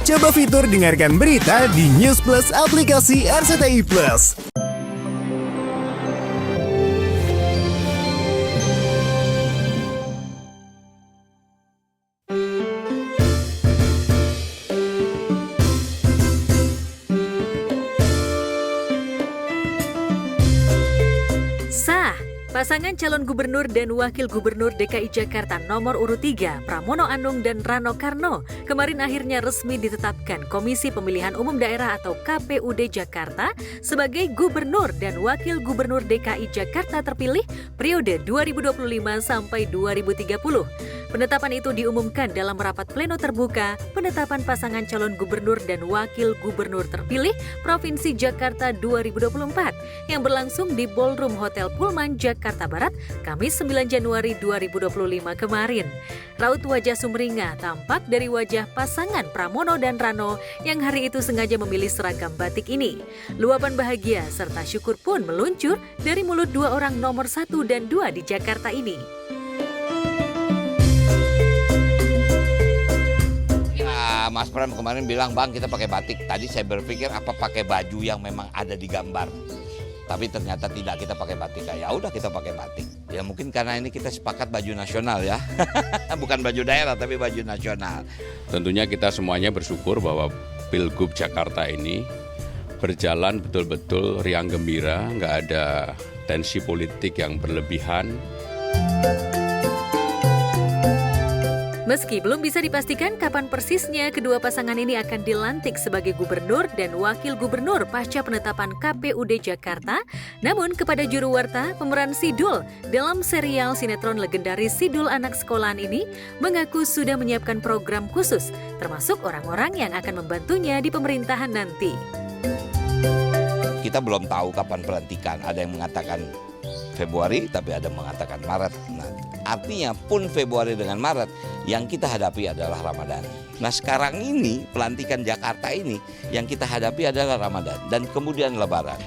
Coba fitur dengarkan berita di News Plus aplikasi RCTI Plus. Pasangan calon gubernur dan wakil gubernur DKI Jakarta nomor urut 3, Pramono Anung dan Rano Karno, kemarin akhirnya resmi ditetapkan Komisi Pemilihan Umum Daerah atau KPUD Jakarta sebagai gubernur dan wakil gubernur DKI Jakarta terpilih periode 2025 sampai 2030. Penetapan itu diumumkan dalam rapat pleno terbuka penetapan pasangan calon gubernur dan wakil gubernur terpilih Provinsi Jakarta 2024 yang berlangsung di Ballroom Hotel Pullman, Jakarta Barat, Kamis 9 Januari 2025 kemarin. Raut wajah sumringah tampak dari wajah pasangan Pramono dan Rano yang hari itu sengaja memilih seragam batik ini. Luapan bahagia serta syukur pun meluncur dari mulut dua orang nomor 1 dan 2 di Jakarta ini. Mas Pram kemarin bilang, Bang kita pakai batik. Tadi saya berpikir apa pakai baju yang memang ada di gambar. Tapi ternyata tidak, kita pakai batik. Ya udah kita pakai batik. Ya mungkin karena ini kita sepakat baju nasional ya. Bukan baju daerah tapi baju nasional. Tentunya kita semuanya bersyukur bahwa Pilgub Jakarta ini berjalan betul-betul riang gembira, nggak ada tensi politik yang berlebihan. Meski belum bisa dipastikan kapan persisnya kedua pasangan ini akan dilantik sebagai gubernur dan wakil gubernur pasca penetapan KPUD Jakarta, namun kepada juru warta, pemeran Sidul dalam serial sinetron legendaris Sidul Anak Sekolahan ini mengaku sudah menyiapkan program khusus, termasuk orang-orang yang akan membantunya di pemerintahan nanti. Kita belum tahu kapan pelantikan, ada yang mengatakan Februari tapi ada yang mengatakan Maret. Nah, artinya pun Februari dengan Maret yang kita hadapi adalah Ramadan. Nah sekarang ini pelantikan Jakarta ini yang kita hadapi adalah Ramadan dan kemudian Lebaran.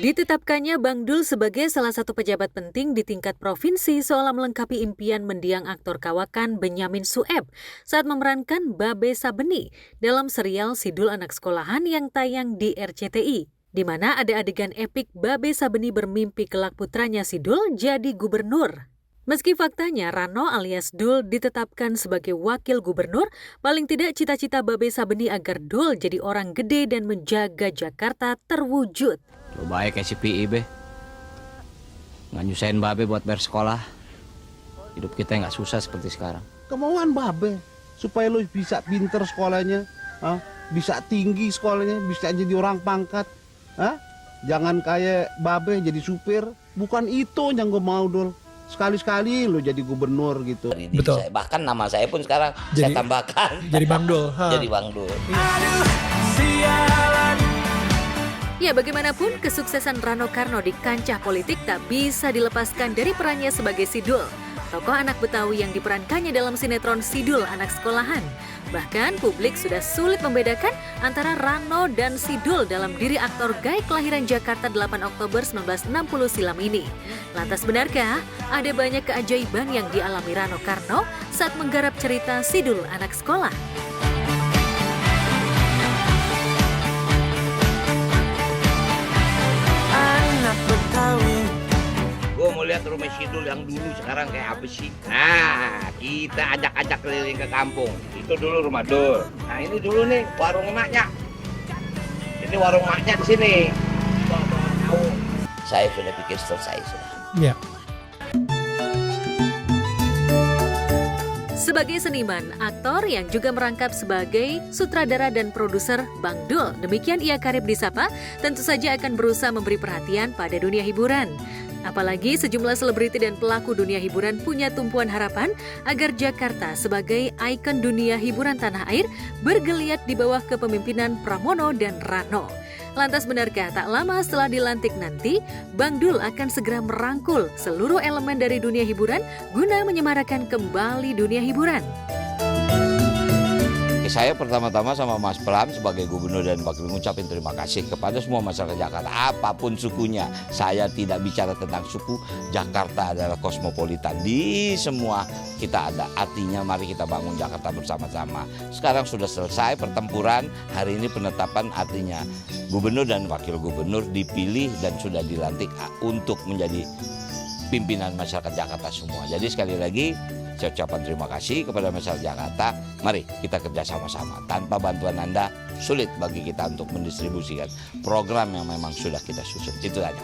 Ditetapkannya Bang Dul sebagai salah satu pejabat penting di tingkat provinsi seolah melengkapi impian mendiang aktor kawakan Benyamin Sueb saat memerankan Babe Sabeni dalam serial Sidul Anak Sekolahan yang tayang di RCTI, di mana ada adegan epik Babe Sabeni bermimpi kelak putranya Sidul jadi gubernur. Meski faktanya Rano alias Dul ditetapkan sebagai wakil gubernur, paling tidak cita-cita Babe Sabeni agar Dul jadi orang gede dan menjaga Jakarta terwujud. Coba aja kayak si PI, Be. Nggak nyusahin Babe buat bayar sekolah. Hidup kita nggak susah seperti sekarang. Kemauan Babe, supaya lo bisa pinter sekolahnya, bisa tinggi sekolahnya, bisa jadi orang pangkat. Jangan kayak Babe jadi supir, bukan itu yang gue mau, Dul. Sekali-sekali lo jadi gubernur gitu. Betul. Bahkan nama saya pun sekarang saya tambahkan. Jadi Bang Dul. Jadi Bang Dul. Ya bagaimanapun kesuksesan Rano Karno di kancah politik tak bisa dilepaskan dari perannya sebagai Sidul, tokoh anak Betawi yang diperankannya dalam sinetron Sidul Anak Sekolahan. Bahkan publik sudah sulit membedakan antara Rano dan Sidul dalam diri aktor Guy kelahiran Jakarta 8 Oktober 1960 silam ini. Lantas benarkah ada banyak keajaiban yang dialami Rano Karno saat menggarap cerita Sidul Anak Sekolah? Anak Betawi. Gue mau lihat rumah Sidul yang dulu sekarang kayak apa sih? Nah, kita ajak-ajak keliling ke kampung. Itu dulu rumah Dul. Nah, ini dulu nih warung emaknya. Ini warung emaknya di sini. Saya sudah pikir selesai sudah. Ya. Sebagai seniman, aktor yang juga merangkap sebagai sutradara dan produser Bang Dul, demikian ia karib disapa, tentu saja akan berusaha memberi perhatian pada dunia hiburan. Apalagi sejumlah selebriti dan pelaku dunia hiburan punya tumpuan harapan agar Jakarta sebagai ikon dunia hiburan tanah air bergeliat di bawah kepemimpinan Pramono dan Rano. Lantas benarkah tak lama setelah dilantik nanti, Bang Dul akan segera merangkul seluruh elemen dari dunia hiburan guna menyemarakan kembali dunia hiburan? saya pertama-tama sama Mas Pram sebagai gubernur dan wakil mengucapkan terima kasih kepada semua masyarakat Jakarta, apapun sukunya. Saya tidak bicara tentang suku, Jakarta adalah kosmopolitan, di semua kita ada. Artinya mari kita bangun Jakarta bersama-sama. Sekarang sudah selesai pertempuran, hari ini penetapan, artinya gubernur dan wakil gubernur dipilih dan sudah dilantik untuk menjadi pimpinan masyarakat Jakarta semua. Jadi sekali lagi saya ucapkan terima kasih kepada masyarakat Jakarta. Mari kita kerja sama-sama. Tanpa bantuan Anda, sulit bagi kita untuk mendistribusikan program yang memang sudah kita susun. Itu saja.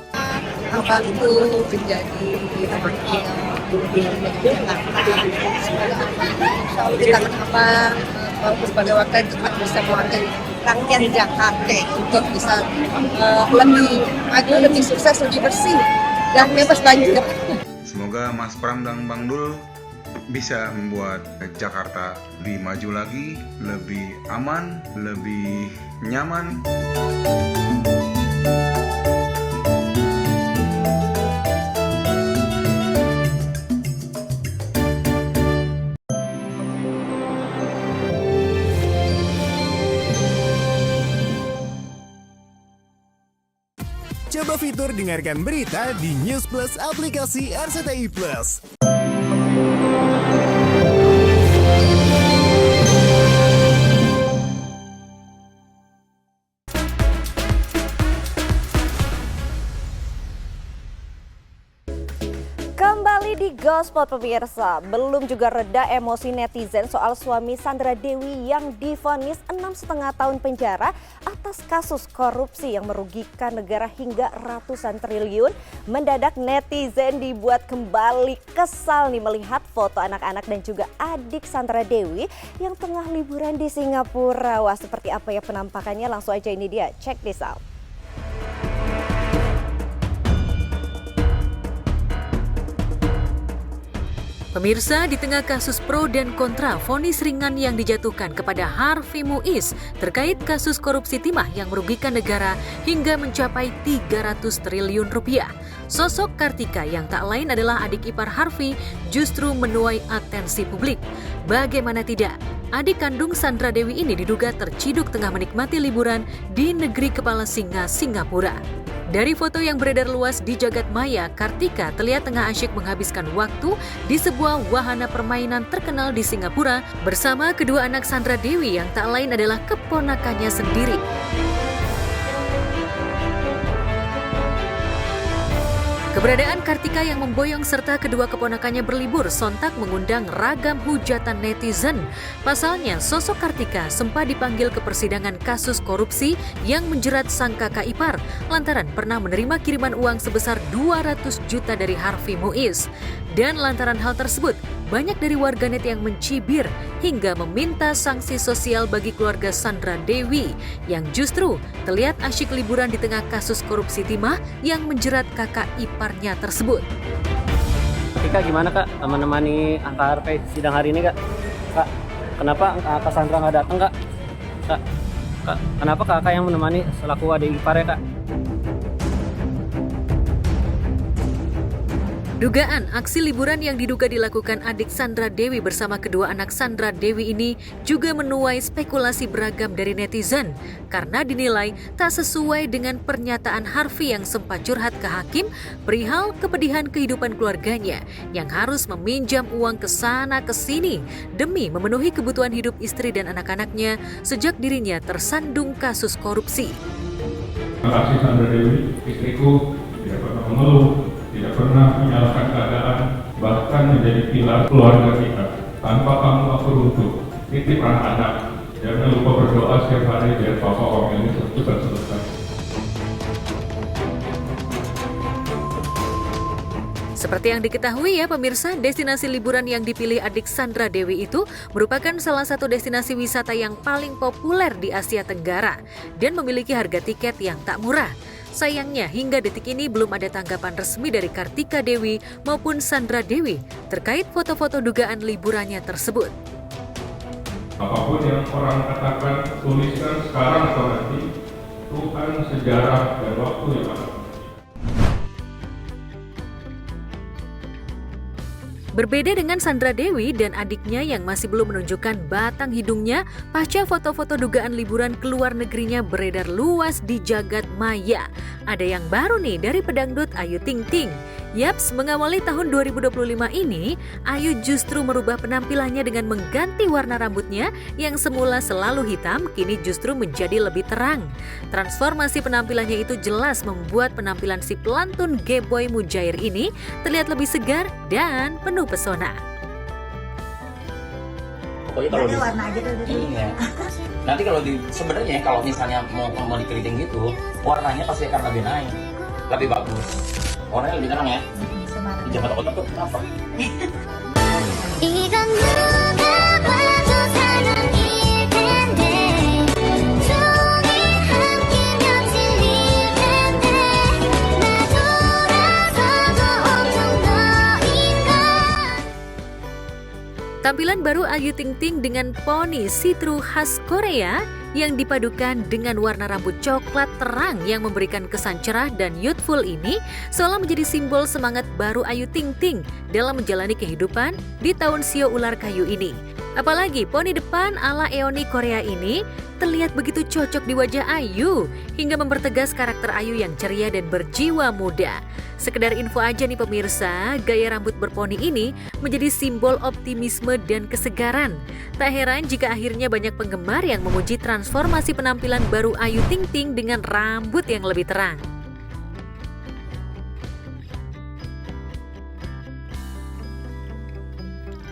Apa itu menjadi wakil gubernur Jakarta? Kita kenapa sebagai wakil cepat bisa mewakili rakyat Jakarta untuk bisa lebih maju, lebih sukses, lebih bersih dan bebas banjir. Semoga Mas Pram dan Bang Dul bisa membuat Jakarta lebih maju lagi, lebih aman, lebih nyaman. Coba fitur dengarkan berita di News Plus aplikasi RCTI Plus. Kembali di Gospel pemirsa, belum juga reda emosi netizen soal suami Sandra Dewi yang divonis 6,5 tahun penjara atas kasus korupsi yang merugikan negara hingga ratusan triliun. Mendadak netizen dibuat kembali kesal nih melihat foto anak-anak dan juga adik Sandra Dewi yang tengah liburan di Singapura. Wah, seperti apa ya penampakannya? Langsung aja ini dia, check this out. Pemirsa, di tengah kasus pro dan kontra vonis ringan yang dijatuhkan kepada Harvey Muiz terkait kasus korupsi timah yang merugikan negara hingga mencapai 300 triliun rupiah, sosok Kartika yang tak lain adalah adik ipar Harvey justru menuai atensi publik. Bagaimana tidak, adik kandung Sandra Dewi ini diduga terciduk tengah menikmati liburan di negeri kepala singa Singapura. Dari foto yang beredar luas di jagat maya, Kartika terlihat tengah asyik menghabiskan waktu di sebuah wahana permainan terkenal di Singapura bersama kedua anak Sandra Dewi yang tak lain adalah keponakannya sendiri. Keberadaan Kartika yang memboyong serta kedua keponakannya berlibur sontak mengundang ragam hujatan netizen. Pasalnya, sosok Kartika sempat dipanggil ke persidangan kasus korupsi yang menjerat sang kakak ipar lantaran pernah menerima kiriman uang sebesar 200 juta dari Harvey Muiz. Dan lantaran hal tersebut, banyak dari warganet yang mencibir hingga meminta sanksi sosial bagi keluarga Sandra Dewi yang justru terlihat asyik liburan di tengah kasus korupsi timah yang menjerat kakak iparnya tersebut. Kak, gimana Kak menemani Kak Harvey sidang hari ini Kak? Kak, kenapa Kak Sandra nggak datang Kak? Kak, kenapa Kakak yang menemani selaku adik iparnya Kak? Dugaan aksi liburan yang diduga dilakukan adik Sandra Dewi bersama kedua anak Sandra Dewi ini juga menuai spekulasi beragam dari netizen karena dinilai tak sesuai dengan pernyataan Harvey yang sempat curhat ke hakim perihal kepedihan kehidupan keluarganya yang harus meminjam uang ke sana ke sini demi memenuhi kebutuhan hidup istri dan anak-anaknya sejak dirinya tersandung kasus korupsi. Terima kasih Sandra Dewi, istriku tidak pernah mengeluh, tidak pernah menyalahkan keadaan, bahkan menjadi pilar keluarga kita. Tanpa kamu aku runtuh. Titip anak-anak, jangan lupa berdoa setiap hari biar papa om ini cepat selesai. Seperti yang diketahui ya pemirsa, destinasi liburan yang dipilih adik Sandra Dewi itu merupakan salah satu destinasi wisata yang paling populer di Asia Tenggara dan memiliki harga tiket yang tak murah. Sayangnya hingga detik ini belum ada tanggapan resmi dari Kartika Dewi maupun Sandra Dewi terkait foto-foto dugaan liburannya tersebut. Apapun yang orang katakan, tuliskan sekarang atau nanti, Tuhan, sejarah, dan waktu yang akan. Berbeda dengan Sandra Dewi dan adiknya yang masih belum menunjukkan batang hidungnya, pasca foto-foto dugaan liburan ke luar negerinya beredar luas di jagat maya. Ada yang baru nih dari pedangdut Ayu Ting Ting. Yaps, mengawali tahun 2025 ini, Ayu justru merubah penampilannya dengan mengganti warna rambutnya yang semula selalu hitam, kini justru menjadi lebih terang. Transformasi penampilannya itu jelas membuat penampilan si pelantun G-boy mujair ini terlihat lebih segar dan penuh pesona. Pokoknya kalau warna aja tuh iya. Nanti kalau sebenarnya kalau misalnya mau dikeriting gitu, warnanya pasti akan lebih naik, lebih bagus. Warnanya lebih terang ya. Di Jakarta Kota tuh apa? Tampilan baru Ayu Ting Ting dengan poni see-through khas Korea yang dipadukan dengan warna rambut coklat terang yang memberikan kesan cerah dan youthful ini seolah menjadi simbol semangat baru Ayu Ting Ting dalam menjalani kehidupan di tahun sio ular kayu ini. Apalagi poni depan ala Eoni Korea ini terlihat begitu cocok di wajah Ayu hingga mempertegas karakter Ayu yang ceria dan berjiwa muda. Sekedar info aja nih pemirsa, gaya rambut berponi ini menjadi simbol optimisme dan kesegaran. Tak heran jika akhirnya banyak penggemar yang memuji transformasi penampilan baru Ayu Ting Ting dengan rambut yang lebih terang.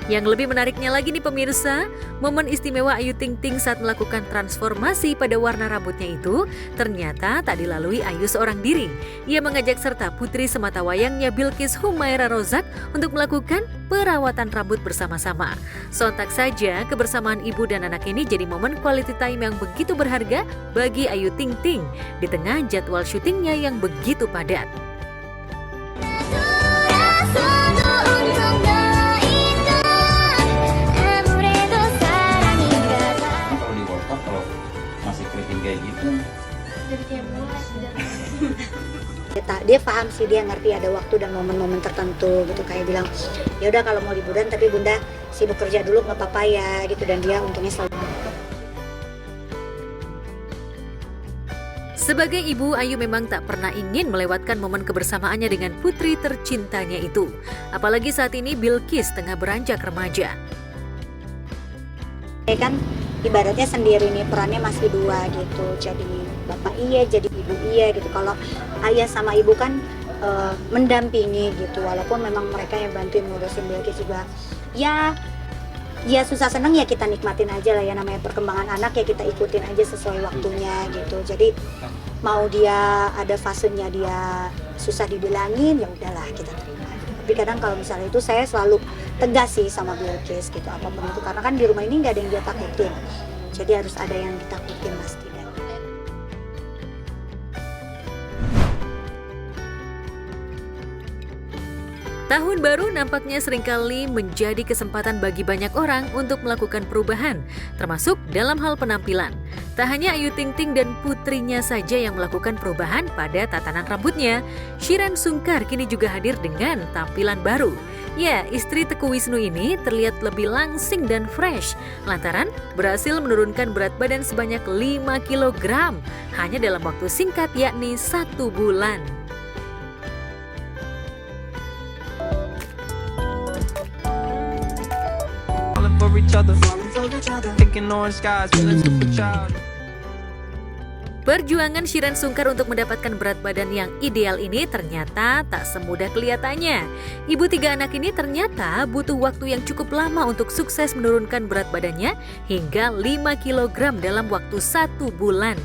Yang lebih menariknya lagi nih pemirsa, momen istimewa Ayu Ting Ting saat melakukan transformasi pada warna rambutnya itu ternyata tak dilalui Ayu seorang diri. Ia mengajak serta putri sematawayangnya Bilqis Humaira Rozak untuk melakukan perawatan rambut bersama-sama. Sontak saja kebersamaan ibu dan anak ini jadi momen quality time yang begitu berharga bagi Ayu Ting Ting di tengah jadwal syutingnya yang begitu padat. Dia paham sih, dia ngerti ada waktu dan momen-momen tertentu gitu, kayak bilang ya udah kalau mau liburan tapi bunda sibuk kerja dulu nggak apa-apa ya gitu, dan dia untungnya selalu. Sebagai ibu, Ayu memang tak pernah ingin melewatkan momen kebersamaannya dengan putri tercintanya itu. Apalagi saat ini Bilqis tengah beranjak remaja. Kan ibaratnya sendiri nih, perannya masih dua gitu, jadi bapak iya, jadi ibu iya gitu. Kalau ayah sama ibu kan mendampingi gitu, walaupun memang mereka yang bantuin ngurusin Bilqis juga. Ya susah seneng ya kita nikmatin aja lah ya, namanya perkembangan anak ya kita ikutin aja sesuai waktunya gitu. Jadi mau dia ada fasenya dia susah dibilangin, ya udahlah kita terima. Tapi kadang kalau misalnya itu saya selalu tegas sih sama Bilqis gitu, apapun itu, karena kan di rumah ini nggak ada yang dia takutin, jadi harus ada yang ditakutin pasti. Tahun baru nampaknya seringkali menjadi kesempatan bagi banyak orang untuk melakukan perubahan, termasuk dalam hal penampilan. Tak hanya Ayu Ting Ting dan putrinya saja yang melakukan perubahan pada tatanan rambutnya, Shireen Sungkar kini juga hadir dengan tampilan baru. Ya, istri Teuku Wisnu ini terlihat lebih langsing dan fresh, lantaran berhasil menurunkan berat badan sebanyak 5 kg hanya dalam waktu singkat, yakni 1 bulan. Perjuangan Shireen Sungkar untuk mendapatkan berat badan yang ideal ini ternyata tak semudah kelihatannya. Ibu 3 anak ini ternyata butuh waktu yang cukup lama untuk sukses menurunkan berat badannya hingga 5 kg dalam waktu 1 bulan.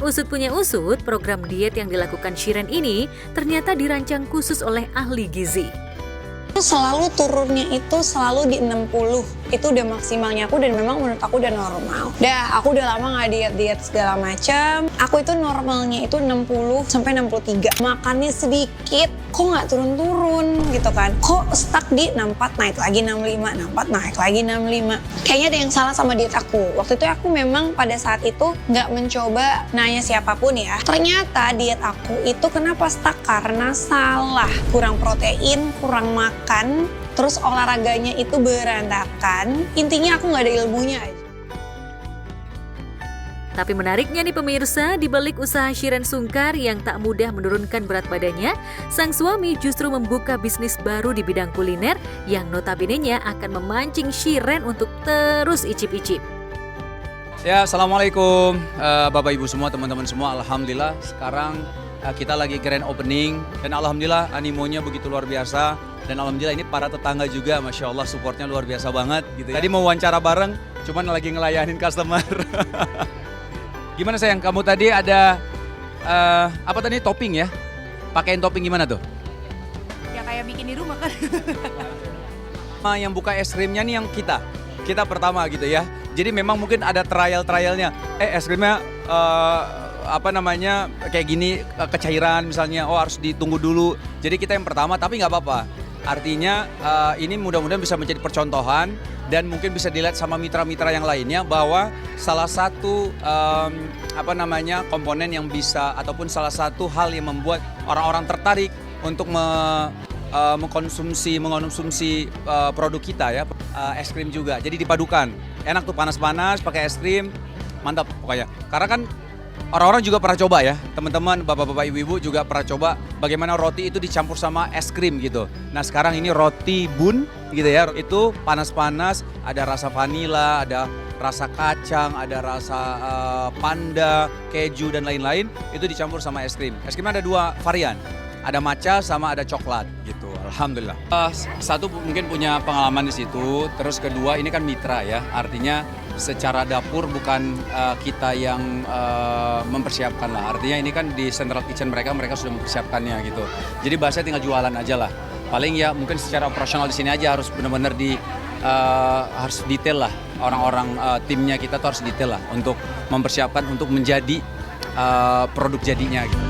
Usut punya usut, program diet yang dilakukan Shireen ini ternyata dirancang khusus oleh ahli gizi. Selalu turunnya itu selalu di 60, itu udah maksimalnya aku dan memang menurut aku udah normal. Aku udah lama gak diet segala macam. Aku itu normalnya itu 60 sampai 63. Makannya sedikit, kok gak turun-turun gitu kan. Kok stuck di 64, naik lagi 65, 64, naik lagi 65. Kayaknya ada yang salah sama diet aku. Waktu itu aku memang pada saat itu gak mencoba nanya siapapun ya. Ternyata diet aku itu kenapa stuck? Karena salah. Kurang protein, kurang makan, terus olahraganya itu berantakan, intinya aku nggak ada ilmunya aja. Tapi menariknya nih pemirsa, di balik usaha Shiren Sungkar yang tak mudah menurunkan berat badannya, sang suami justru membuka bisnis baru di bidang kuliner yang notabene-nya akan memancing Shiren untuk terus icip-icip. Ya, Assalamualaikum Bapak Ibu semua, teman-teman semua. Alhamdulillah sekarang kita lagi grand opening dan Alhamdulillah animonya begitu luar biasa. Dan Alhamdulillah ini para tetangga juga, Masya Allah supportnya luar biasa banget gitu ya. Tadi mau wawancara bareng, cuman lagi ngelayanin customer. Gimana sayang, kamu tadi ada apa tadi, topping ya? Pakein topping gimana tuh? Ya kayak bikin di rumah kan. Yang buka es krimnya nih yang kita pertama gitu ya. Jadi memang mungkin ada trialnya. Es krimnya apa namanya kayak gini, kecairan misalnya, oh harus ditunggu dulu. Jadi kita yang pertama, tapi nggak apa-apa. Artinya ini mudah-mudahan bisa menjadi percontohan dan mungkin bisa dilihat sama mitra-mitra yang lainnya bahwa salah satu apa namanya komponen yang bisa ataupun salah satu hal yang membuat orang-orang tertarik untuk mengkonsumsi produk kita ya, es krim juga. Jadi dipadukan, enak tuh panas-panas pakai es krim, mantap pokoknya. Karena kan orang-orang juga pernah coba ya, teman-teman, bapak-bapak, ibu-ibu juga pernah coba bagaimana roti itu dicampur sama es krim gitu. Nah sekarang ini roti bun gitu ya, itu panas-panas, ada rasa vanila, ada rasa kacang, ada rasa panda, keju dan lain-lain, itu dicampur sama es krim. Es krimnya ada 2 varian, ada matcha sama ada coklat gitu. Alhamdulillah. Satu mungkin punya pengalaman di situ, terus kedua ini kan mitra ya, artinya secara dapur bukan kita yang mempersiapkan lah. Artinya ini kan di central kitchen mereka sudah mempersiapkannya gitu. Jadi bahasanya tinggal jualan aja lah. Paling ya mungkin secara operasional di sini aja harus benar-benar harus detail lah. Orang-orang timnya kita tuh harus detail lah untuk mempersiapkan untuk menjadi produk jadinya gitu.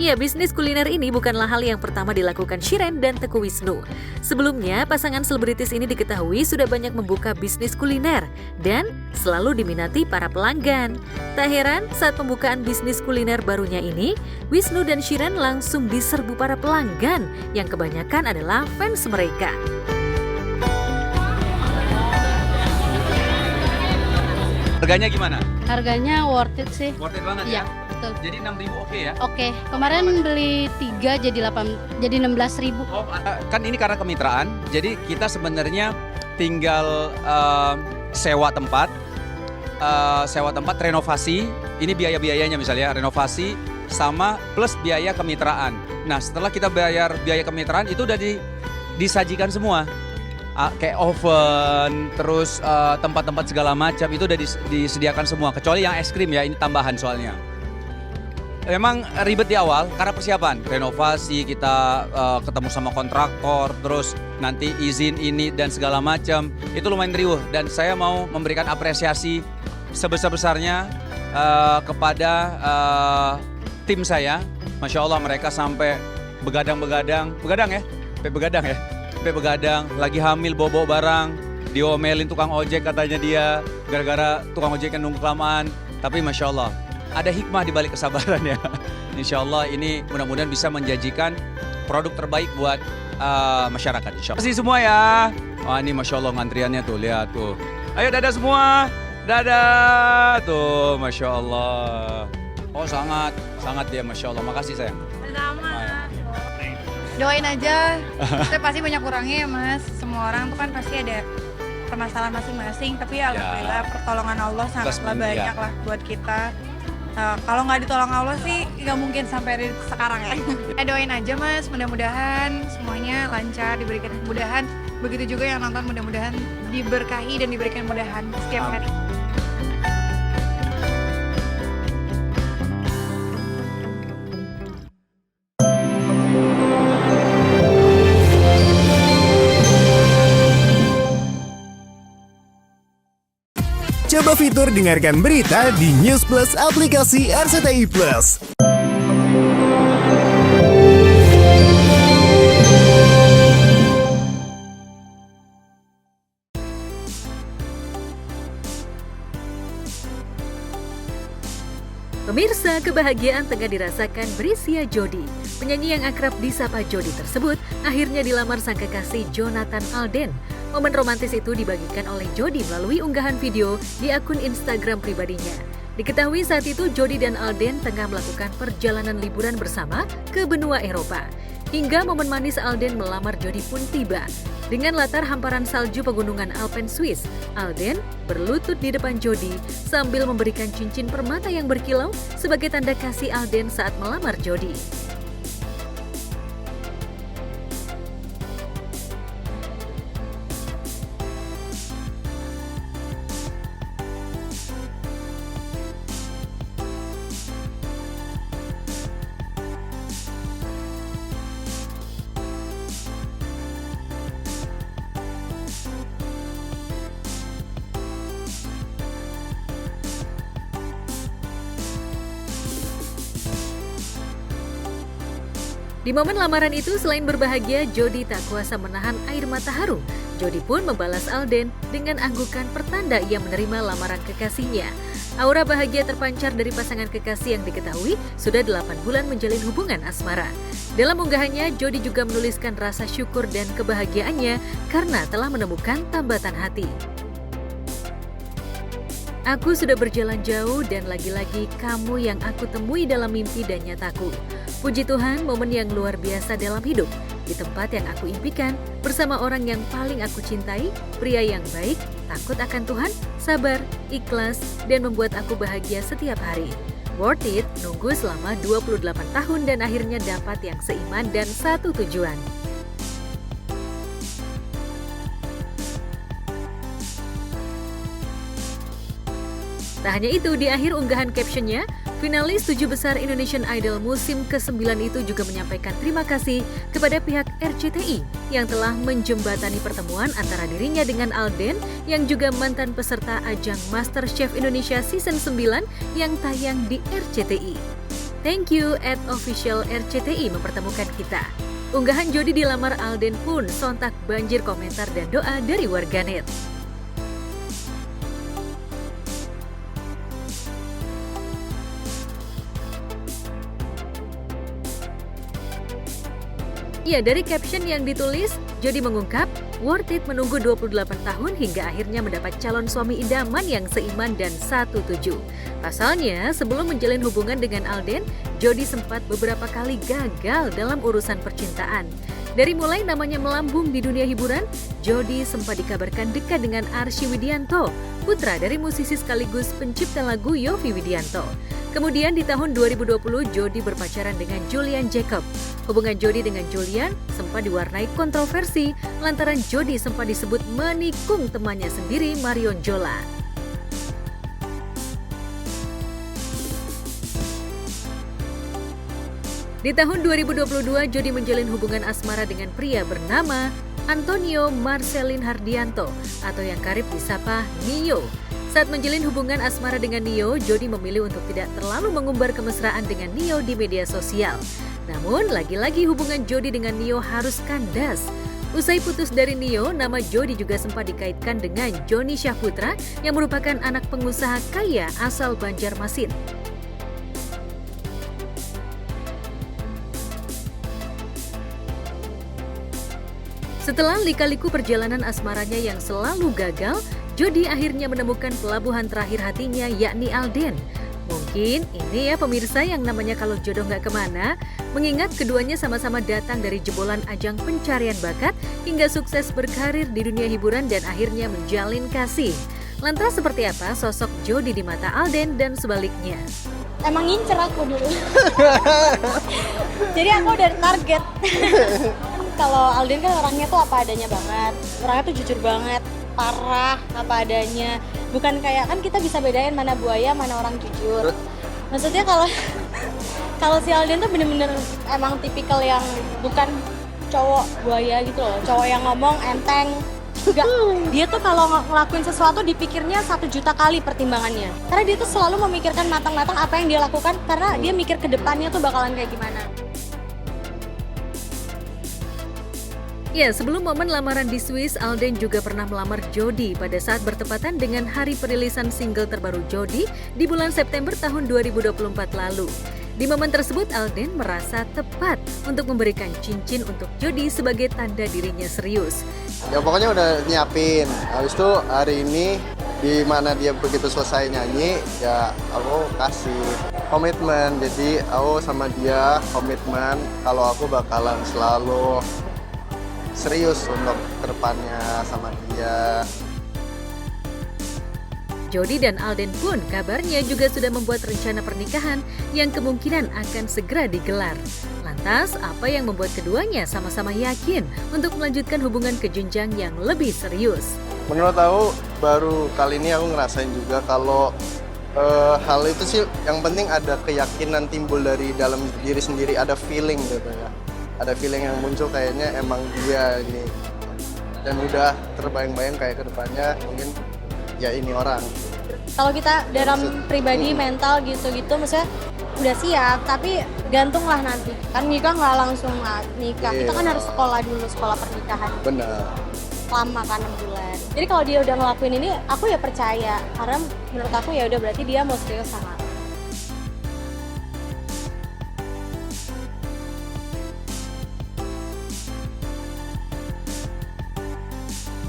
Ya, bisnis kuliner ini bukanlah hal yang pertama dilakukan Shiren dan Teguh Wisnu. Sebelumnya, pasangan selebritis ini diketahui sudah banyak membuka bisnis kuliner dan selalu diminati para pelanggan. Tak heran, saat pembukaan bisnis kuliner barunya ini, Wisnu dan Shiren langsung diserbu para pelanggan yang kebanyakan adalah fans mereka. Harganya gimana? Harganya worth it sih. Worth it banget ya? Betul. Jadi 6.000 oke ya? Oke, kemarin beli 3 jadi 16.000. Oh, kan ini karena kemitraan, jadi kita sebenarnya tinggal sewa tempat, renovasi, ini biaya-biayanya misalnya, renovasi sama plus biaya kemitraan. Nah setelah kita bayar biaya kemitraan itu udah disajikan semua. Kayak oven, terus tempat-tempat segala macam itu udah disediakan semua, kecuali yang es krim ya, ini tambahan soalnya. Memang ribet di awal karena persiapan, renovasi, kita ketemu sama kontraktor, terus nanti izin ini dan segala macam, itu lumayan riuh. Dan saya mau memberikan apresiasi sebesar-besarnya kepada tim saya. Masya Allah mereka sampai begadang ya, lagi hamil bobo barang, diomelin tukang ojek katanya dia, gara-gara tukang ojek yang nunggu kelamaan. Tapi Masya Allah, ada hikmah di balik kesabaran ya. Insya Allah ini mudah-mudahan bisa menjanjikan produk terbaik buat masyarakat. Insya Allah. Terima kasih semua ya. Wah ini Masya Allah ngantriannya tuh, lihat tuh. Ayo dadah semua, dadah tuh, Masya Allah. Oh sangat dia, Masya Allah. Makasih sayang. Sama. Doain aja, kita pasti banyak kurangnya ya mas. Semua orang tuh kan pasti ada permasalahan masing-masing. Tapi ya alhamdulillah pertolongan Allah sangatlah banyak lah buat kita. Kalau nggak ditolong Allah sih nggak mungkin sampai di sekarang ya. Doain aja mas, mudah-mudahan semuanya lancar, diberikan kemudahan. Begitu juga yang nonton mudah-mudahan diberkahi dan diberikan kemudahan setiap hari. Coba fitur dengarkan berita di News Plus aplikasi RCTI Plus. Pemirsa, kebahagiaan tengah dirasakan Brescia Jody. Penyanyi yang akrab disapa Jody tersebut akhirnya dilamar sang kekasih Jonathan Alden. Momen romantis itu dibagikan oleh Jody melalui unggahan video di akun Instagram pribadinya. Diketahui saat itu Jody dan Alden tengah melakukan perjalanan liburan bersama ke benua Eropa. Hingga momen manis Alden melamar Jody pun tiba. Dengan latar hamparan salju pegunungan Alpen Swiss, Alden berlutut di depan Jody sambil memberikan cincin permata yang berkilau sebagai tanda kasih Alden saat melamar Jody. Di momen lamaran itu, selain berbahagia, Jody tak kuasa menahan air mata haru. Jody pun membalas Alden dengan anggukan pertanda ia menerima lamaran kekasihnya. Aura bahagia terpancar dari pasangan kekasih yang diketahui sudah 8 bulan menjalin hubungan asmara. Dalam unggahannya, Jody juga menuliskan rasa syukur dan kebahagiaannya karena telah menemukan tambatan hati. Aku sudah berjalan jauh dan lagi-lagi kamu yang aku temui dalam mimpi dan nyataku. Puji Tuhan, momen yang luar biasa dalam hidup. Di tempat yang aku impikan, bersama orang yang paling aku cintai, pria yang baik, takut akan Tuhan, sabar, ikhlas, dan membuat aku bahagia setiap hari. Worth it, nunggu selama 28 tahun dan akhirnya dapat yang seiman dan satu tujuan. Tak hanya itu, di akhir unggahan captionnya, finalis 7 besar Indonesian Idol musim ke-9 itu juga menyampaikan terima kasih kepada pihak RCTI yang telah menjembatani pertemuan antara dirinya dengan Alden yang juga mantan peserta ajang MasterChef Indonesia Season 9 yang tayang di RCTI. Thank you @official RCTI mempertemukan kita. Unggahan Jody dilamar Alden pun sontak banjir komentar dan doa dari warganet. Ya, dari caption yang ditulis, Jody mengungkap, worth it menunggu 28 tahun hingga akhirnya mendapat calon suami idaman yang seiman dan satu tuju. Pasalnya, sebelum menjalin hubungan dengan Alden, Jody sempat beberapa kali gagal dalam urusan percintaan. Dari mulai namanya melambung di dunia hiburan, Jody sempat dikabarkan dekat dengan Arsy Widianto, putra dari musisi sekaligus pencipta lagu Yovie Widianto. Kemudian di tahun 2020, Jody berpacaran dengan Julian Jacob. Hubungan Jody dengan Julian sempat diwarnai kontroversi lantaran Jody sempat disebut menikung temannya sendiri Marion Jola. Di tahun 2022, Jody menjalin hubungan asmara dengan pria bernama Antonio Marcelin Hardianto atau yang kerap disapa Nio. Saat menjalin hubungan asmara dengan Nio, Jody memilih untuk tidak terlalu mengumbar kemesraan dengan Nio di media sosial. Namun, lagi-lagi hubungan Jody dengan Nio harus kandas. Usai putus dari Nio, nama Jody juga sempat dikaitkan dengan Joni Syahputra yang merupakan anak pengusaha kaya asal Banjarmasin. Setelah lika-liku perjalanan asmaranya yang selalu gagal, Jody akhirnya menemukan pelabuhan terakhir hatinya, yakni Alden. Mungkin ini ya pemirsa yang namanya kalau jodoh nggak kemana, mengingat keduanya sama-sama datang dari jebolan ajang pencarian bakat hingga sukses berkarir di dunia hiburan dan akhirnya menjalin kasih. Lantas seperti apa sosok Jody di mata Alden dan sebaliknya? Emang ngincer aku dulu. Jadi aku udah target. Kalau Alden kan orangnya tuh apa adanya banget. Orangnya tuh jujur banget, parah, apa adanya. Bukan kayak, kan kita bisa bedain mana buaya, mana orang jujur. Maksudnya kalau si Alden tuh bener-bener emang tipikal yang bukan cowok buaya gitu loh. Cowok yang ngomong enteng. Enggak, dia tuh kalau ngelakuin sesuatu dipikirnya 1 juta kali pertimbangannya. Karena dia tuh selalu memikirkan matang-matang apa yang dia lakukan karena dia mikir ke depannya tuh bakalan kayak gimana. Ya, sebelum momen lamaran di Swiss, Alden juga pernah melamar Jody pada saat bertepatan dengan hari perilisan single terbaru Jody di bulan September tahun 2024 lalu. Di momen tersebut, Alden merasa tepat untuk memberikan cincin untuk Jody sebagai tanda dirinya serius. Ya pokoknya udah nyiapin. Habis itu hari ini di mana dia begitu selesai nyanyi, ya aku kasih komitmen. Jadi aku sama dia komitmen kalau aku bakalan selalu serius untuk kedepannya sama dia. Jody dan Alden pun kabarnya juga sudah membuat rencana pernikahan yang kemungkinan akan segera digelar. Lantas, apa yang membuat keduanya sama-sama yakin untuk melanjutkan hubungan ke jenjang yang lebih serius? Menurut aku, baru kali ini aku ngerasain juga kalau hal itu sih yang penting ada keyakinan timbul dari dalam diri sendiri, ada feeling gitu ya. Ada feeling yang muncul kayaknya emang dia ini. Dan udah terbayang-bayang kayak kedepannya mungkin ya ini orang. Kalau kita dalam pribadi mental gitu-gitu maksudnya udah siap, tapi gantung lah nanti. Kan nikah nggak langsung nikah, kita kan harus sekolah dulu, sekolah pernikahan. Benar. Lama kan 6 bulan. Jadi kalau dia udah ngelakuin ini, aku ya percaya. Karena menurut aku ya udah berarti dia mau serius sama aku.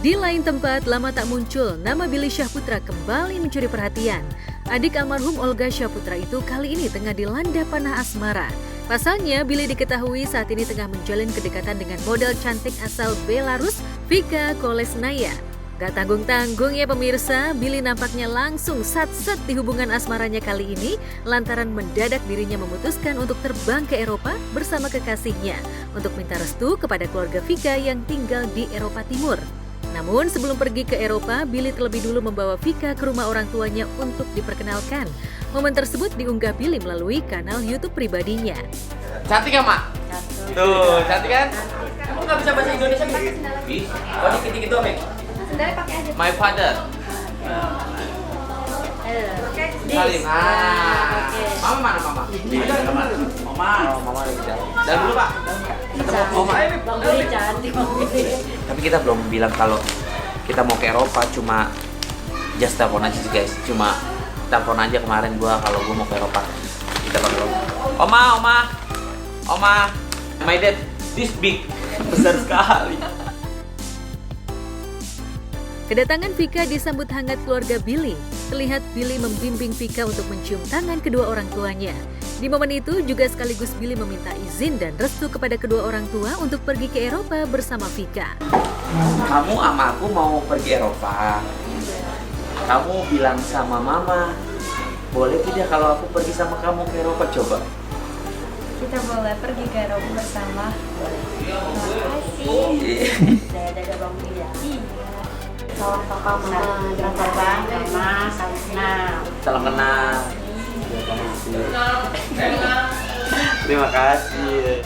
Di lain tempat, lama tak muncul, nama Billy Syahputra kembali mencuri perhatian. Adik almarhum Olga Syahputra itu kali ini tengah dilanda panah asmara. Pasalnya, Billy diketahui saat ini tengah menjalin kedekatan dengan model cantik asal Belarus, Vika Kolesnaya. Gak tanggung-tanggung ya pemirsa, Billy nampaknya langsung sat-set di hubungan asmaranya kali ini lantaran mendadak dirinya memutuskan untuk terbang ke Eropa bersama kekasihnya untuk minta restu kepada keluarga Vika yang tinggal di Eropa Timur. Namun sebelum pergi ke Eropa, Billy terlebih dulu membawa Vika ke rumah orang tuanya untuk diperkenalkan. Momen tersebut diunggah Billy melalui kanal YouTube pribadinya. Cantik ya, Mak? Tuh, cantik kan? Kamu nggak bisa bahasa Indonesia gitu? Bisa. Oh, dikit-dikit doang, Mek? Sendalnya pakai aja. My father. Salim. Mama mana, Mama? Mama lagi jalan. Dan dulu, Pak. Bang Billy cantik, Bang Billy. Tapi kita belum bilang kalau kita mau ke Eropa, cuma just telepon aja sih guys. Cuma telepon aja kemarin gua kalau gua mau ke Eropa. Kita bakal Oma, my dad this big. Besar sekali. Kedatangan Vika disambut hangat keluarga Billy. Terlihat Billy membimbing Vika untuk mencium tangan kedua orang tuanya. Di momen itu juga sekaligus Billy meminta izin dan restu kepada kedua orang tua untuk pergi ke Eropa bersama Vika. Kamu sama aku mau pergi Eropa. Kamu bilang sama Mama, boleh tidak kalau aku pergi sama kamu ke Eropa, coba? Kita boleh pergi ke Eropa bersama. Terima kasih. Saya jaga Bang Billy ya. Salam kakak Mama, jangan terbang sama salam kenal. Salam kenal. Terima kasih.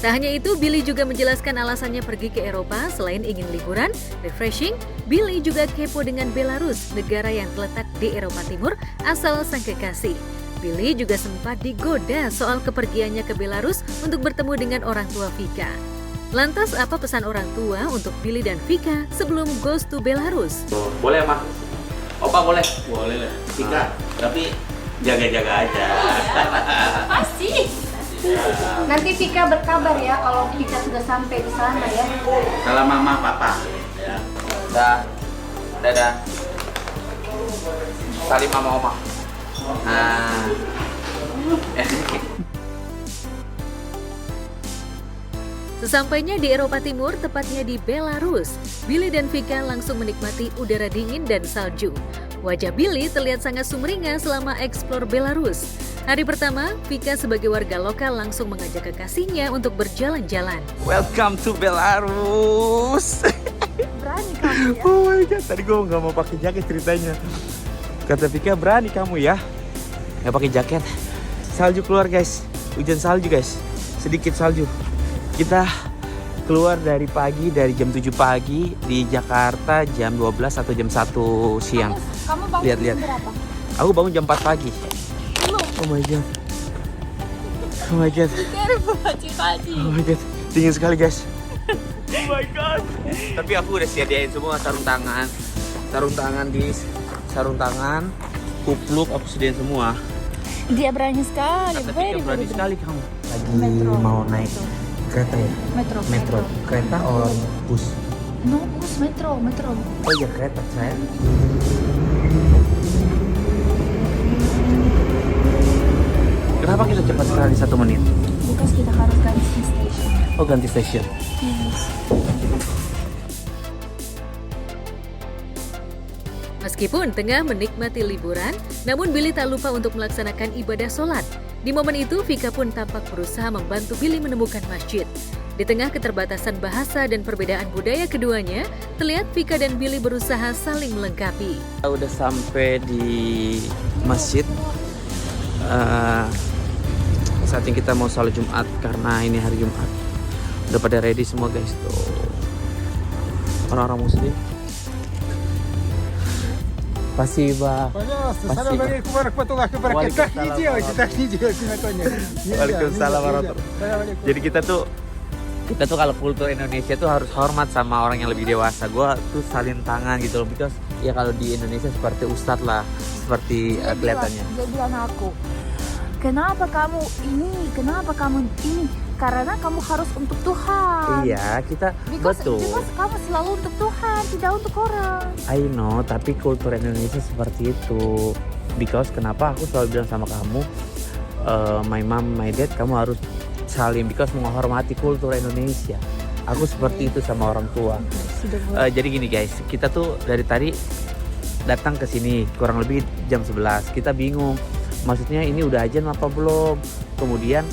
Tak hanya itu, Billy juga menjelaskan alasannya pergi ke Eropa selain ingin liburan, refreshing, Billy juga kepo dengan Belarus, negara yang terletak di Eropa Timur asal sang kekasih. Billy juga sempat digoda soal kepergiannya ke Belarus untuk bertemu dengan orang tua Vika. Lantas apa pesan orang tua untuk Billy dan Vika sebelum goes to Belarus? Boleh, Mak? Opa boleh? Boleh lah. Vika, tapi jaga-jaga aja. Pasti. Nanti Vika berkabar ya kalau Vika sudah sampai di sana ya. Salam Mama, Papa. Dadah. Salim Mama, Oma. Sesampainya di Eropa Timur, tepatnya di Belarus, Billy dan Vika langsung menikmati udara dingin dan salju. Wajah Billy terlihat sangat sumringah selama eksplor Belarus. Hari pertama, Vika sebagai warga lokal langsung mengajak kekasihnya untuk berjalan-jalan. Welcome to Belarus. Berani kamu ya? Oh my god, tadi gue nggak mau pakai jaket ceritanya. Kata Vika, berani kamu ya nggak pakai jaket. Salju keluar guys, hujan salju guys, sedikit salju. Kita keluar dari pagi, dari jam 7 pagi di Jakarta jam 12 atau jam 1 siang. Kamu bangun Lihat. berapa? Aku bangun jam 4 pagi. Belum. Oh my god. Oh my god. Oh my god. Dingin sekali guys. Oh my god. Tapi aku udah sediain semua sarung tangan, sarung tangan, kupluk aku sediain semua. Dia berani sekali. Tapi berani sekali kamu. Lagi mau naik kereta ya? Metro. Kereta or bus? No, bus, metro. Oh iya kereta saya. Kenapa kita cepat sekali 1 menit? Because kita harus ganti station. Oh ganti station. Yes. Meskipun tengah menikmati liburan, namun Billy tak lupa untuk melaksanakan ibadah sholat. Di momen itu, Vika pun tampak berusaha membantu Billy menemukan masjid. Di tengah keterbatasan bahasa dan perbedaan budaya keduanya, terlihat Vika dan Billy berusaha saling melengkapi. Kita udah sampai di masjid. Saatnya kita mau sholat Jumat karena ini hari Jumat. Udah pada ready semua guys tuh. Orang-orang muslim. Спасибо. Assalamualaikum warahmatullahi wabarakatuh. Waalaikumsalam warahmatullahi. Jadi kita tuh kalau kultur Indonesia tuh harus hormat sama orang yang lebih dewasa. Gue tuh salin tangan gitu loh, because ya kalau di Indonesia seperti ustadz lah, seperti kelihatannya. Dia bilang aku, kenapa kamu ini? Karena kamu harus untuk Tuhan. Iya, kita betul. Because kamu selalu untuk Tuhan, tidak untuk orang. I know, tapi kultur Indonesia seperti itu. Because kenapa aku selalu bilang sama kamu, my mom, my dad, kamu harus saling, because menghormati kultur Indonesia. Aku seperti itu sama orang tua. Jadi gini guys, kita tuh dari tadi datang ke sini kurang lebih jam 11. Kita bingung, maksudnya ini udah azan apa belum? Kemudian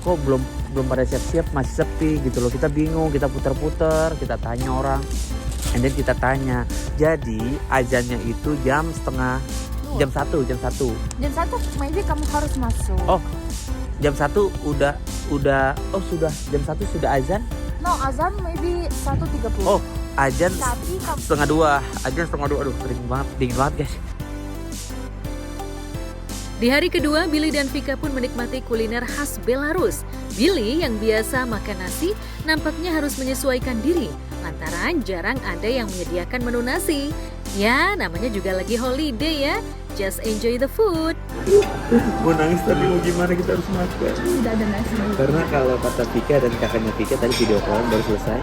kok belum pada siap-siap, masih sepi gitu loh. Kita bingung, kita putar-putar, kita tanya orang, and then kita tanya. Jadi azannya itu jam 1. Jam 1 maybe kamu harus masuk. Oh, jam 1 udah sudah jam 1 sudah azan? No, azan maybe 1:30. Oh, azan 1:30. Azan 1:30. Aduh, dingin banget guys. Di hari kedua, Billy dan Vika pun menikmati kuliner khas Belarus. Billy yang biasa makan nasi nampaknya harus menyesuaikan diri lantaran jarang ada yang menyediakan menu nasi. Ya, namanya juga lagi holiday ya. Just enjoy the food. Mau nangis tapi mau gimana, kita harus makan. Tidak ada nasi. Karena kalau kata Vika dan kakaknya Vika tadi video call baru selesai,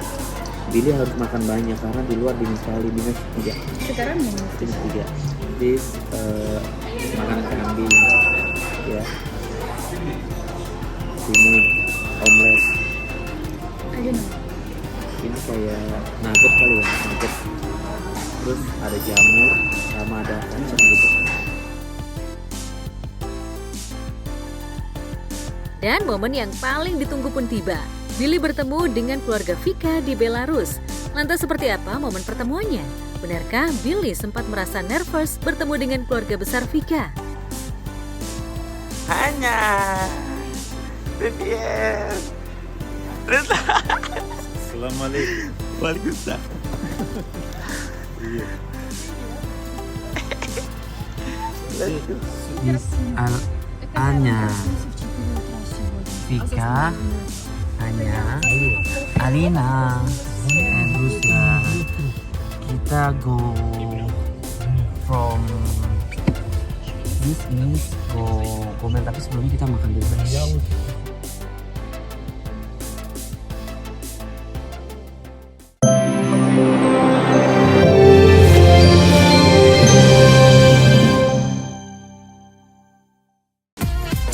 Billy harus makan banyak karena di luar dingin sekali, minus 3. Sekarang minus 3. This makanan kambing, ya, timun, omelet. Ini kayak nugget kali ya, nugget. Terus ada jamur sama ada kacang gitu. Dan momen yang paling ditunggu pun tiba. Billy bertemu dengan keluarga Vika di Belarus. Lantas seperti apa momen pertemuannya? Benarkah Billy sempat merasa nervous bertemu dengan keluarga besar Vika? Hanya BTS. Assalamualaikum. Waalaikumsalam. Anya, Vika, Anya, Alina, and Ruslan. Kita go from this means go komen, tapi sebelumnya kita makan dulu guys.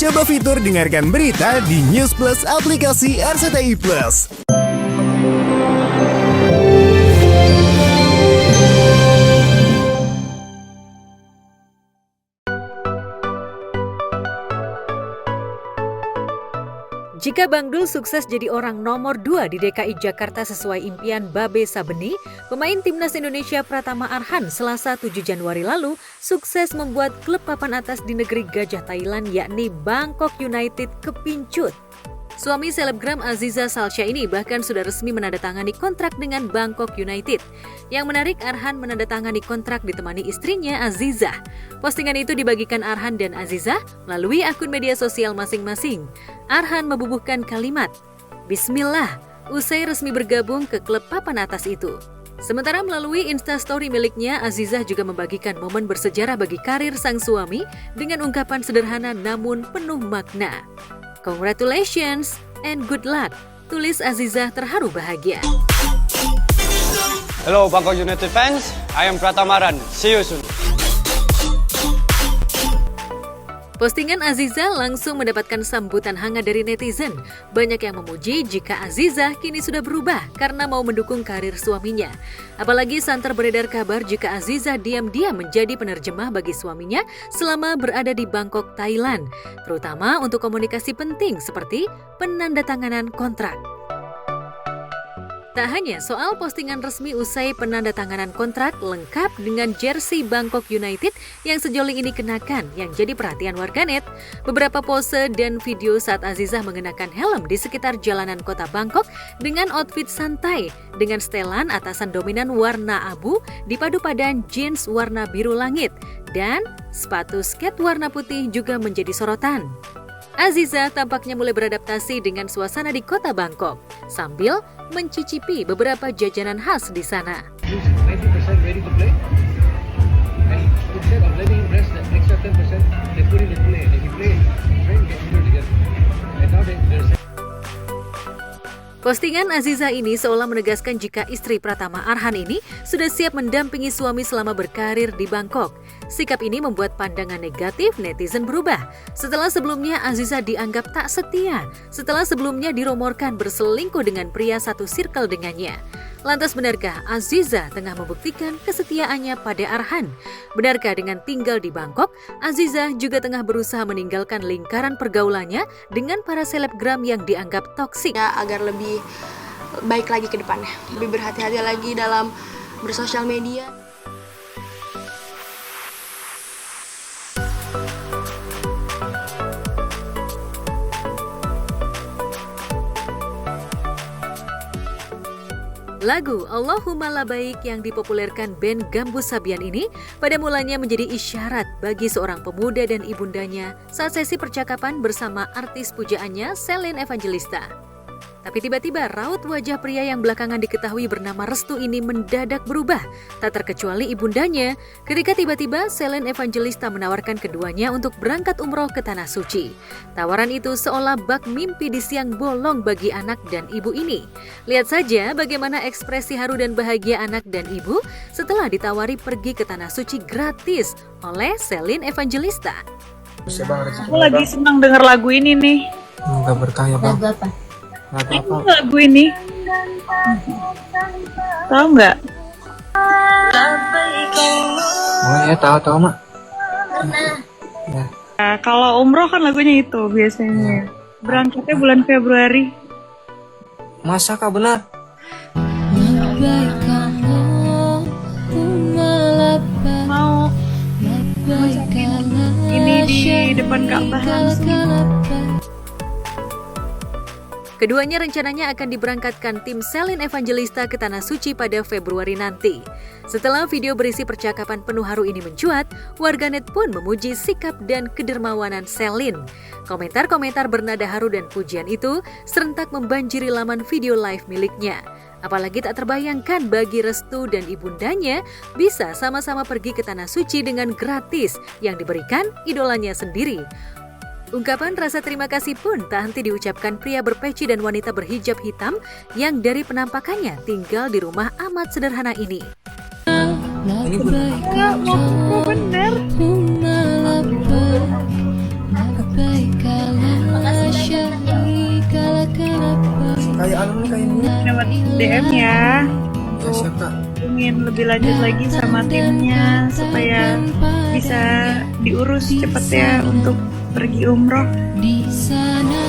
Coba fitur dengarkan berita di News Plus aplikasi RCTI Plus. Jika Bang Dul sukses jadi orang nomor 2 di DKI Jakarta sesuai impian Babe Sabeni, pemain Timnas Indonesia Pratama Arhan Selasa 7 Januari lalu sukses membuat klub papan atas di negeri gajah Thailand yakni Bangkok United kepincut. Suami selebgram Aziza Salsya ini bahkan sudah resmi menandatangani kontrak dengan Bangkok United. Yang menarik, Arhan menandatangani kontrak ditemani istrinya Aziza. Postingan itu dibagikan Arhan dan Aziza melalui akun media sosial masing-masing. Arhan membubuhkan kalimat, "Bismillah," usai resmi bergabung ke klub papan atas itu. Sementara melalui Instastory miliknya, Aziza juga membagikan momen bersejarah bagi karir sang suami dengan ungkapan sederhana namun penuh makna. "Congratulations and good luck," tulis Aziza terharu bahagia. Hello Bangkok United fans, I am Pratamaran. See you soon. Postingan Aziza langsung mendapatkan sambutan hangat dari netizen. Banyak yang memuji jika Aziza kini sudah berubah karena mau mendukung karir suaminya. Apalagi santer beredar kabar jika Aziza diam-diam menjadi penerjemah bagi suaminya selama berada di Bangkok, Thailand, terutama untuk komunikasi penting seperti penandatanganan kontrak. Tak hanya soal postingan resmi usai penandatanganan kontrak lengkap dengan jersey Bangkok United yang sejoli ini kenakan yang jadi perhatian warganet, beberapa pose dan video saat Aziza mengenakan helm di sekitar jalanan kota Bangkok dengan outfit santai dengan setelan atasan dominan warna abu dipadu padan jeans warna biru langit dan sepatu skate warna putih juga menjadi sorotan. Aziza tampaknya mulai beradaptasi dengan suasana di kota Bangkok sambil mencicipi beberapa jajanan khas di sana. Postingan Aziza ini seolah menegaskan jika istri Pratama Arhan ini sudah siap mendampingi suami selama berkarir di Bangkok. Sikap ini membuat pandangan negatif netizen berubah. Setelah sebelumnya Aziza dianggap tak setia, setelah sebelumnya dirumorkan berselingkuh dengan pria satu circle dengannya. Lantas benarkah Aziza tengah membuktikan kesetiaannya pada Arhan? Benarkah dengan tinggal di Bangkok, Aziza juga tengah berusaha meninggalkan lingkaran pergaulannya dengan para selebgram yang dianggap toksik? Ya, agar lebih baik lagi ke depannya, lebih berhati-hati lagi dalam bersosial media. Lagu Allahumma Labaik yang dipopulerkan band Gambus Sabian ini pada mulanya menjadi isyarat bagi seorang pemuda dan ibundanya saat sesi percakapan bersama artis pujaannya Celine Evangelista. Tapi tiba-tiba raut wajah pria yang belakangan diketahui bernama Restu ini mendadak berubah, tak terkecuali ibundanya ketika tiba-tiba Celine Evangelista menawarkan keduanya untuk berangkat umroh ke Tanah Suci. Tawaran itu seolah bak mimpi di siang bolong bagi anak dan ibu ini. Lihat saja bagaimana ekspresi haru dan bahagia anak dan ibu setelah ditawari pergi ke Tanah Suci gratis oleh Celine Evangelista. Aku lagi senang denger lagu ini nih. Semoga berkah ya bang. Lagu apa? Lagu ini tahu nggak? Oh ya tahu mak. Ya. Nah, kalau umroh kan lagunya itu biasanya. Berangkatnya bulan Februari. Masa kak benar? Mau ini di depan Ka'bah langsung. Keduanya rencananya akan diberangkatkan tim Celine Evangelista ke Tanah Suci pada Februari nanti. Setelah video berisi percakapan penuh haru ini mencuat, warganet pun memuji sikap dan kedermawanan Celine. Komentar-komentar bernada haru dan pujian itu serentak membanjiri laman video live miliknya. Apalagi tak terbayangkan bagi Restu dan ibundanya bisa sama-sama pergi ke Tanah Suci dengan gratis yang diberikan idolanya sendiri. Ungkapan rasa terima kasih pun tak henti diucapkan pria berpeci dan wanita berhijab hitam yang dari penampakannya tinggal di rumah amat sederhana ini. Ini benar. Bener. Kayak anu nih kayak ini. Lewat DM ya. Ya siapa? Ingin lebih lanjut lagi sama timnya supaya bisa diurus cepet ya untuk pergi umroh. Di sana